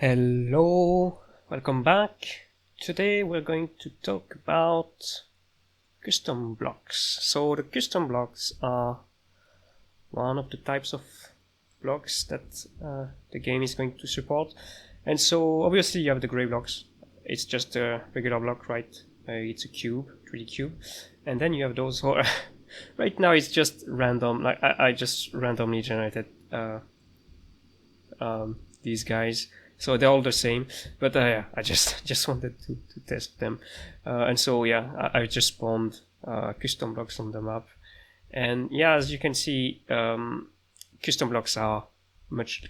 Hello, welcome back. Today we're going to talk about custom blocks. So the custom blocks are one of the types of blocks that the game is going to support. And so obviously you have the gray blocks. It's just a regular block, right? It's a cube, 3D cube. And then you have those who are right now it's just random. Like I just randomly generated these guys. So they're all the same, but yeah, I just wanted to test them, and so yeah, I just spawned custom blocks on the map, and yeah, as you can see, custom blocks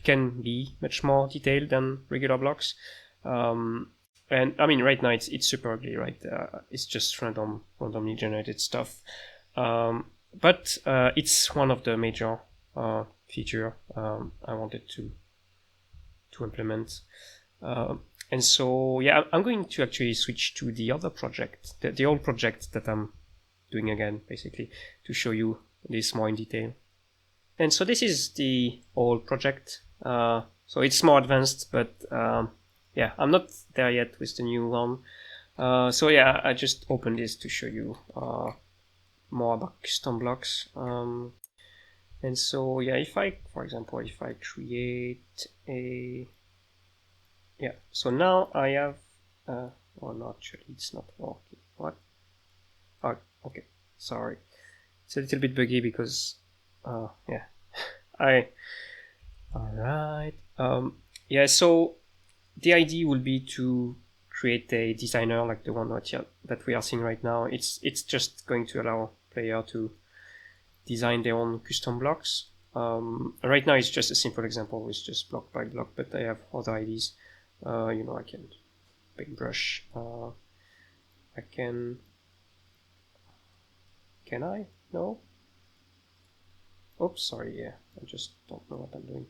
can be much more detailed than regular blocks, and I mean right now it's super ugly, right? It's just randomly generated stuff, but it's one of the major feature I wanted to implement. And so, yeah, I'm going to actually switch to the other project, the old project that I'm doing again, basically, to show you this more in detail. And so this is the old project. So it's more advanced, but yeah, I'm not there yet with the new one. So yeah, I just opened this to show you more about custom blocks. And so, yeah, for example, if I create so now I have, oh no, actually it's not working. What? Oh, okay, sorry. It's a little bit buggy because, yeah, alright. Yeah, so the idea will be to create a designer like the one that we are seeing right now. It's just going to allow player to design their own custom blocks. Right now it's just a simple example with just block by block, but I have other ideas. I can paintbrush. I can I? No? Oops, sorry, yeah, I just don't know what I'm doing.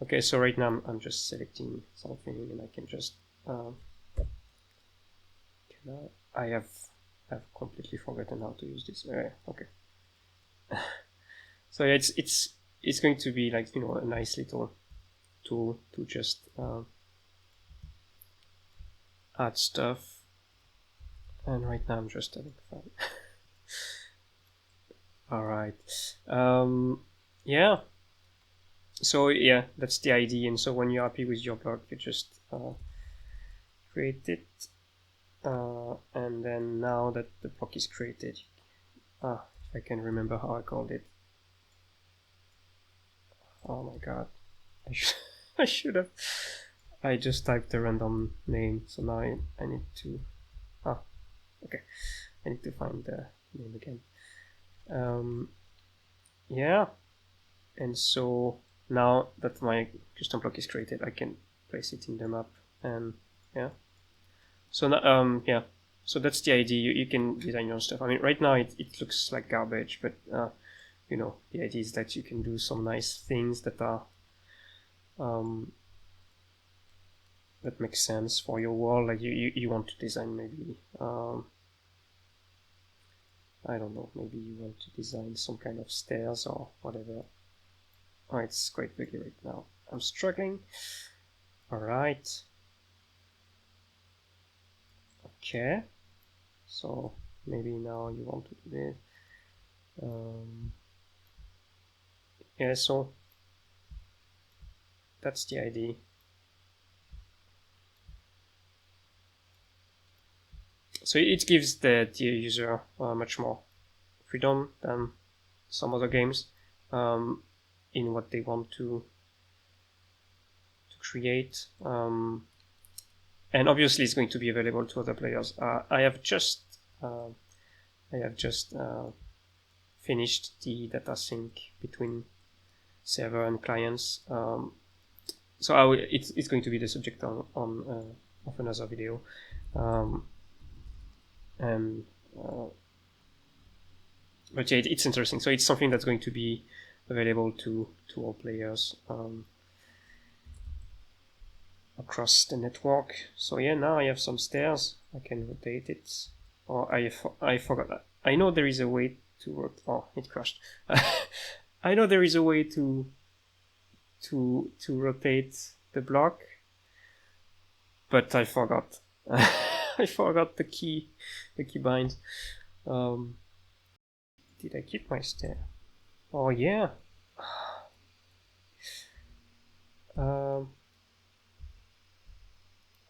Okay, so right now I'm just selecting something and I can just, I have completely forgotten how to use this. Okay. So yeah, it's going to be like, a nice little tool to just add stuff, and right now I'm just having fun. All right, yeah. So yeah, that's the idea. And so when you're happy with your block, you just create it, and then now that the block is created, if I can remember how I called it. Oh my god, I should have. I just typed a random name, so now I need to. Okay, I need to find the name again. Yeah, and so now that my custom block is created, I can place it in the map, and yeah. So now, yeah, so that's the idea. You can design your own stuff. I mean, right now it looks like garbage, but the idea is that you can do some nice things that are that makes sense for your world. Like you want to design maybe I don't know, maybe you want to design some kind of stairs or whatever. Oh, it's quite big right now. I'm struggling. All right. Okay. So maybe now you want to do this. Yeah, so that's the idea. So it gives the user much more freedom than some other games in what they want to create. And obviously it's going to be available to other players. I have just finished the data sync between server and clients. So it's going to be the subject of another video. But yeah, it's interesting. So it's something that's going to be available to all players across the network. So yeah, now I have some stairs. I can rotate it. Or I forgot that. I know there is a way to rotate. Oh, it crashed. I know there is a way to rotate the block. but I forgot. I forgot the key bind. Did I keep my stair? Oh yeah.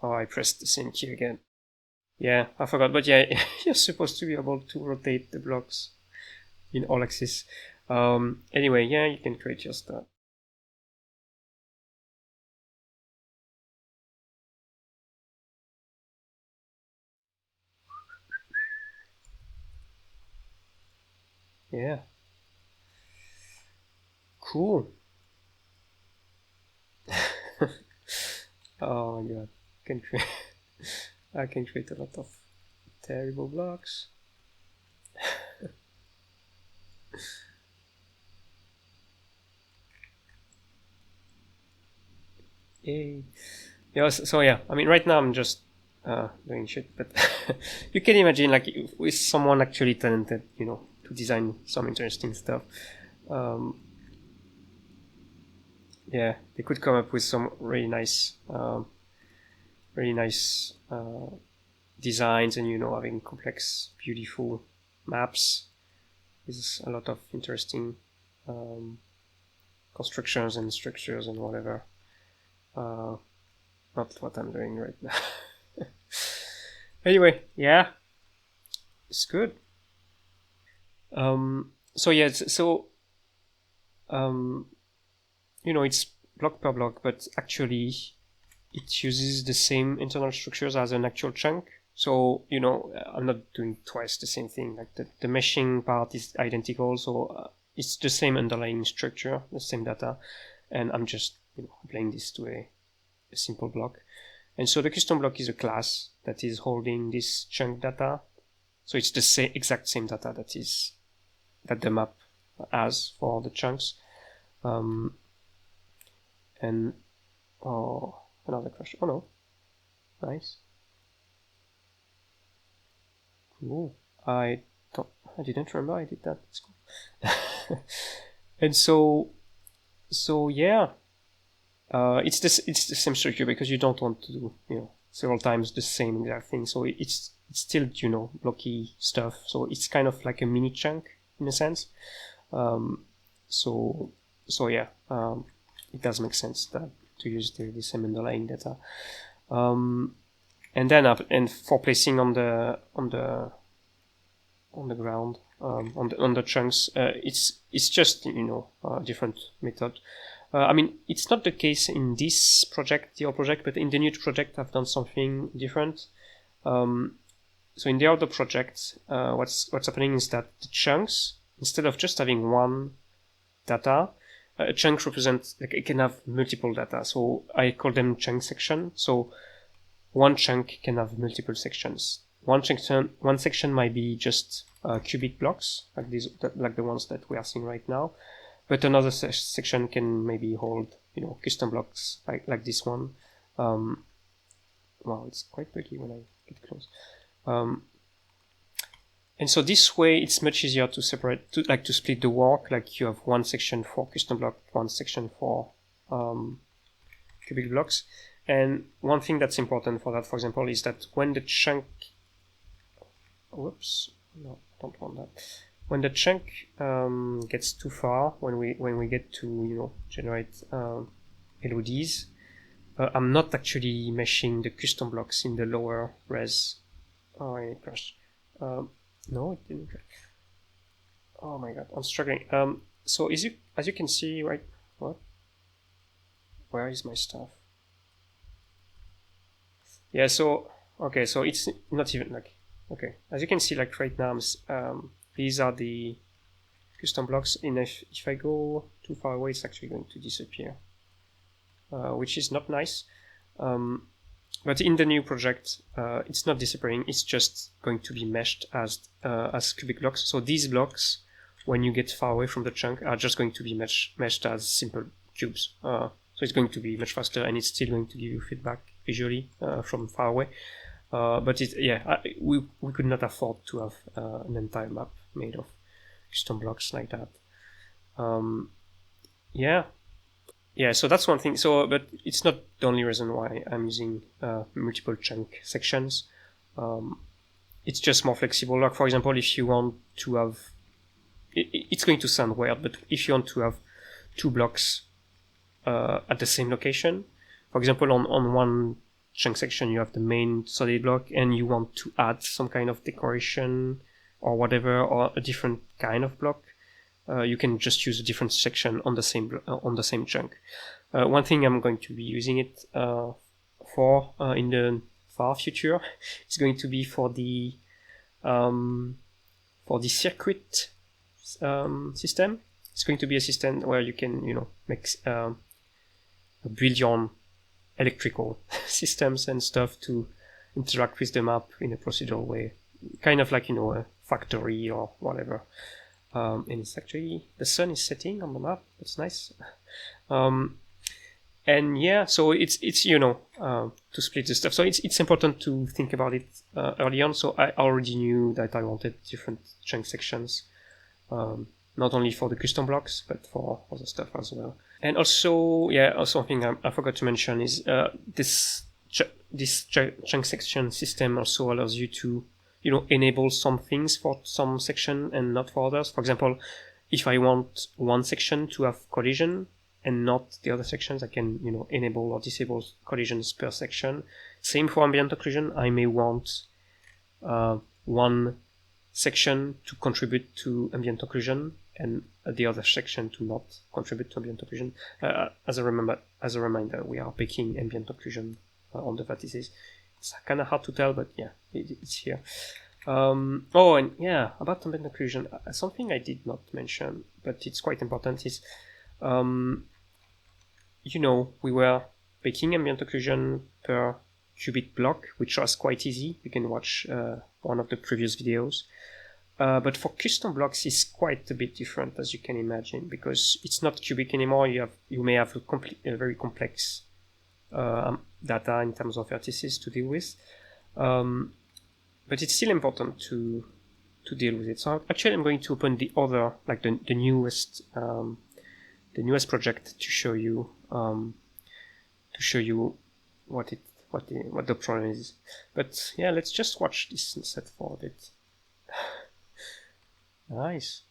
Oh, I pressed the same key again. Yeah, I forgot. But yeah, you're supposed to be able to rotate the blocks in all axes. Anyway, yeah, you can create your stuff. Yeah. Cool. Oh my god. Can create I can create a lot of terrible blocks. Yay. Yeah, so yeah, I mean right now I'm just doing shit, but you can imagine like with someone actually talented, you know, to design some interesting stuff. Yeah, they could come up with some really nice designs, and you know, having complex, beautiful maps is a lot of interesting constructions and structures and whatever. Not what I'm doing right now. Anyway, yeah, it's good. So yeah, um, you know, it's block per block, but actually it uses the same internal structures as an actual chunk. So, you know, I'm not doing twice the same thing. Like the meshing part is identical, so it's the same underlying structure, the same data, and I'm just, you know, applying this to a simple block. And so the custom block is a class that is holding this chunk data. So it's the exact same data that the map has for the chunks. And oh, another crash. Oh no, nice. Cool. I didn't remember I did that. It's cool. And so yeah, it's the same structure because you don't want to do, you know, several times the same exact thing. So it's still, you know, blocky stuff. So it's kind of like a mini chunk in a sense. So yeah, it does make sense that to use the same underlying data. And then and for placing on the ground, on the chunks, it's just, you know, a different method. I mean, it's not the case in this project, the old project, but in the new project, I've done something different. So in the other project, what's happening is that the chunks, instead of just having one data, a chunk represents, like, it can have multiple data. So I call them chunk section. So one chunk can have multiple sections. One section might be just cubic blocks, like the ones that we are seeing right now. But another section can maybe hold, you know, custom blocks like this one. Wow, it's quite pretty when I get close. And so this way, it's much easier to separate, to split the work. Like you have one section for custom block, one section for cubic blocks. And one thing that's important for that, for example, is that when the chunk, whoops, no, I don't want that. When the chunk gets too far, when we get to, you know, generate LODs, I'm not actually meshing the custom blocks in the lower res. Oh, I crashed. No, it didn't crash. Oh my god, I'm struggling. So as you can see, right? What? Where is my stuff? Yeah. So okay. So it's not even like, okay. As you can see, like right now, these are the custom blocks. And if I go too far away, it's actually going to disappear, which is not nice. But in the new project, it's not disappearing. It's just going to be meshed as cubic blocks. So these blocks, when you get far away from the chunk, are just going to be meshed as simple cubes. So it's going to be much faster, and it's still going to give you feedback visually from far away. But we could not afford to have an entire map made of custom blocks like that. Yeah, yeah, so that's one thing. So, but it's not the only reason why I'm using multiple chunk sections. It's just more flexible. Like for example, if you want to have, it's going to sound weird, but if you want to have two blocks at the same location, for example, on one chunk section you have the main solid block, and you want to add some kind of decoration or whatever, or a different kind of block, you can just use a different section on the same chunk. One thing I'm going to be using it for in the far future is going to be for the circuit system. It's going to be a system where you can, make build your own electrical systems and stuff to interact with the map in a procedural way, kind of like a factory or whatever. And it's actually, the sun is setting on the map. That's nice. And yeah, so it's to split the stuff. So it's important to think about it early on. So I already knew that I wanted different chunk sections, not only for the custom blocks, but for other stuff as well. And also, also something I forgot to mention is this chunk section system also allows you to enable some things for some section and not for others. For example, if I want one section to have collision and not the other sections, I can, enable or disable collisions per section. Same for ambient occlusion. I may want one section to contribute to ambient occlusion and the other section to not contribute to ambient occlusion. As a reminder, we are baking ambient occlusion on the vertices. It's kind of hard to tell, but yeah, it's here. And yeah, about ambient occlusion, something I did not mention, but it's quite important, is, we were baking ambient occlusion per qubit block, which was quite easy. You can watch one of the previous videos. But for custom blocks, it's quite a bit different, as you can imagine, because it's not cubic anymore. You may have a very complex data in terms of vertices to deal with, but it's still important to deal with it. So actually, I'm going to open the other, like the newest project to show you what the problem is. But yeah, let's just watch this set for a bit. Nice.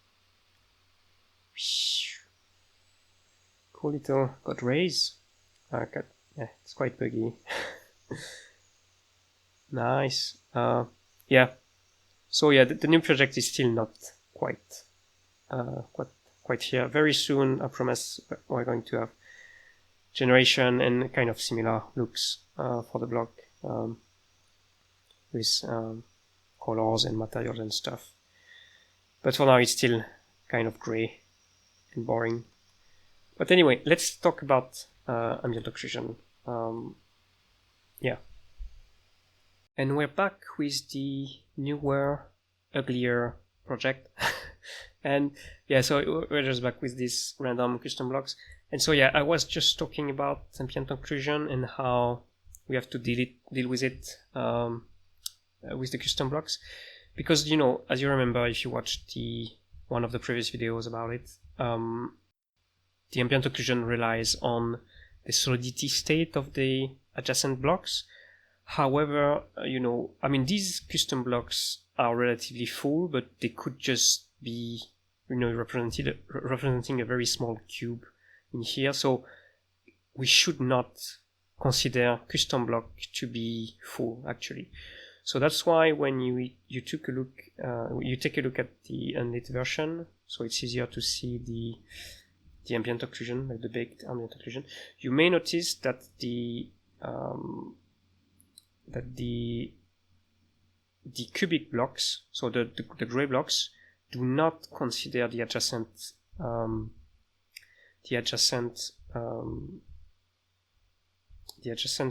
Cool little got rays. Yeah, it's quite buggy. Nice. Yeah. So yeah, the new project is still not quite here. Very soon, I promise, we're going to have generation and kind of similar looks for the block, with colors and materials and stuff. But for now, it's still kind of gray and boring. But anyway, let's talk about ambient occlusion. Yeah. And we're back with the newer, uglier project. And yeah, so we're just back with these random custom blocks. And so yeah, I was just talking about ambient occlusion and how we have to deal with it with the custom blocks. Because, as you remember, if you watched one of the previous videos about it, the ambient occlusion relies on the solidity state of the adjacent blocks. However, these custom blocks are relatively full, but they could just be, representing a very small cube in here. So we should not consider custom block to be full, actually. So that's why when you take a look at the unlit version, so it's easier to see the ambient occlusion, like the baked ambient occlusion, you may notice that the cubic blocks, so the gray blocks, do not consider the adjacent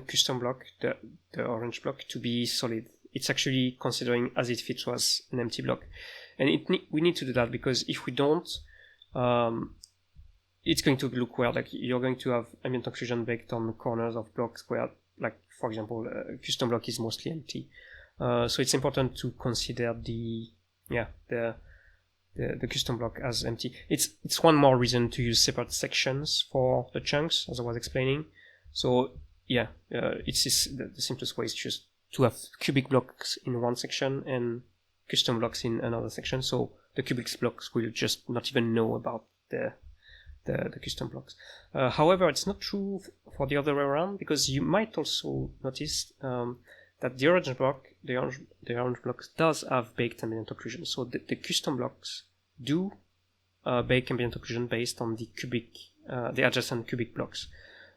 custom block, the orange block, to be solid. It's actually considering as if it was an empty block, and we need to do that, because if we don't, it's going to look weird. Like, you're going to have ambient occlusion baked on the corners of blocks where, like, for example, a custom block is mostly empty. So it's important to consider the the custom block as empty. It's one more reason to use separate sections for the chunks, as I was explaining. So yeah, the simplest way is just to have cubic blocks in one section and custom blocks in another section. So the cubic blocks will just not even know about the custom blocks. However, it's not true for the other way around, because you might also notice that the orange blocks does have baked ambient occlusion. So the custom blocks do bake ambient occlusion based on the adjacent cubic blocks.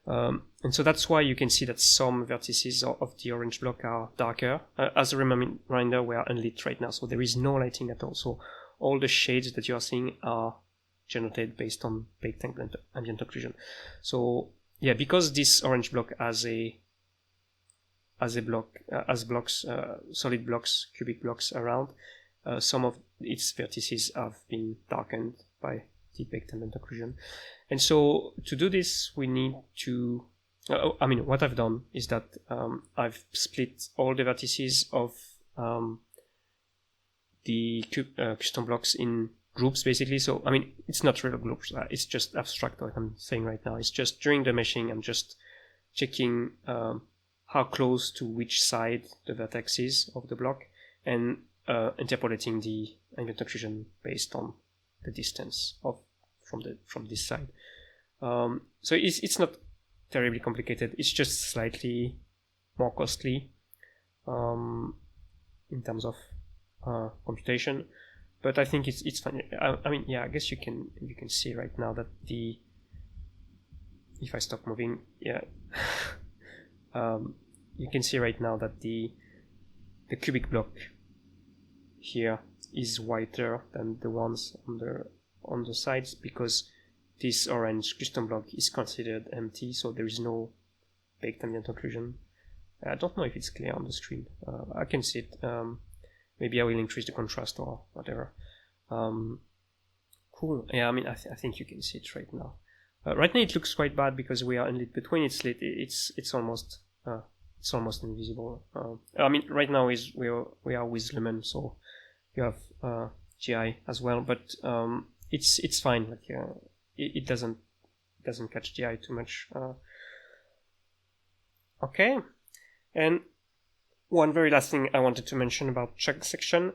And so that's why you can see that some vertices of the orange block are darker. As a reminder, we are unlit right now, so there is no lighting at all. So all the shades that you are seeing are generated based on baked ambient occlusion. So yeah, because this orange block has blocks, solid blocks, cubic blocks around, some of its vertices have been darkened by the baked ambient occlusion. And so to do this, we need to, what I've done is that I've split all the vertices of the custom blocks in groups, basically. So, it's not real groups, it's just abstract what I'm saying right now. It's just during the meshing, I'm just checking how close to which side the vertex is of the block, and interpolating the ambient occlusion based on the distance from this side. So it's not terribly complicated. It's just slightly more costly in terms of computation, but I think it's fine. I guess you can see right now that if I stop moving, yeah. You can see right now that the cubic block here is whiter than the ones on the sides, because this orange custom block is considered empty, so there is no baked ambient occlusion. I don't know if it's clear on the screen. I can see it. Maybe I will increase the contrast or whatever. Cool. Yeah, I think you can see it right now. Right now it looks quite bad because we are unlit, but when it's lit, it's almost invisible. Right now we are with Lumen, so you have GI as well, but it's fine. Like it doesn't catch GI too much. Okay, and one very last thing I wanted to mention about chunk section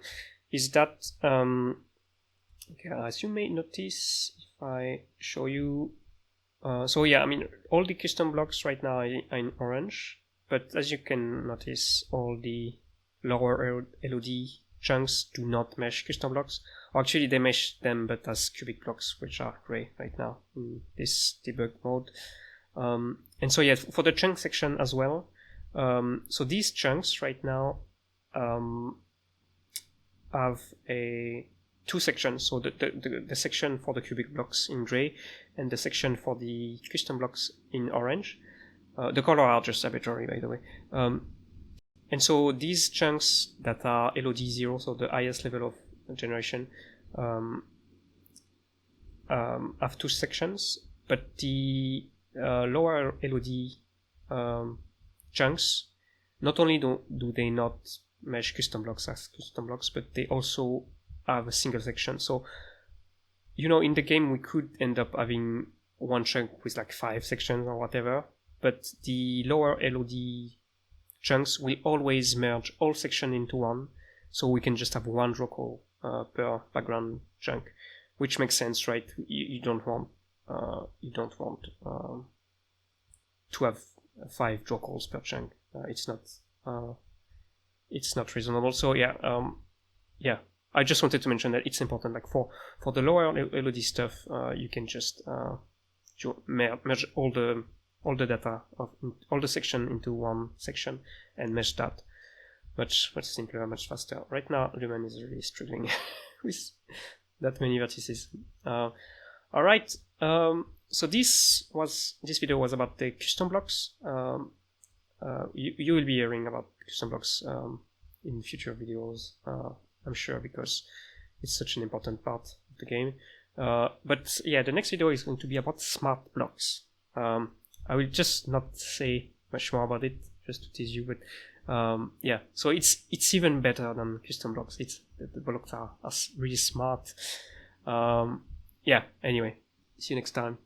is that as you may notice if I show you. All the custom blocks right now are in orange, but as you can notice, all the lower LOD chunks do not mesh custom blocks. Or actually, they mesh them, but as cubic blocks, which are gray right now in this debug mode. And so, yeah, for the chunk section as well. So these chunks right now have two sections. So the section for the cubic blocks in gray and the section for the custom blocks in orange. The color are just arbitrary, by the way. And so these chunks that are LOD 0, so the highest level of generation, have two sections, but the lower LOD chunks, not only do they not mesh custom blocks as custom blocks, but they also have a single section. So, in the game we could end up having one chunk with like 5 sections or whatever, but the lower LOD chunks will always merge all sections into one, so we can just have one draw call per background chunk, which makes sense, right? You don't want to have 5 draw calls per chunk. It's not reasonable. So yeah. I just wanted to mention that it's important. Like for the lower LOD stuff, you can just merge all the data of all the section into one section and mesh that much simpler, much faster. Right now, Lumen is really struggling with that many vertices. All right. So this video was about the custom blocks. You will be hearing about custom blocks in future videos. I'm sure, because it's such an important part of the game. But yeah, the next video is going to be about smart blocks. I will just not say much more about it, just to tease you, but yeah, so it's even better than custom blocks. The blocks are really smart. Yeah, anyway, see you next time.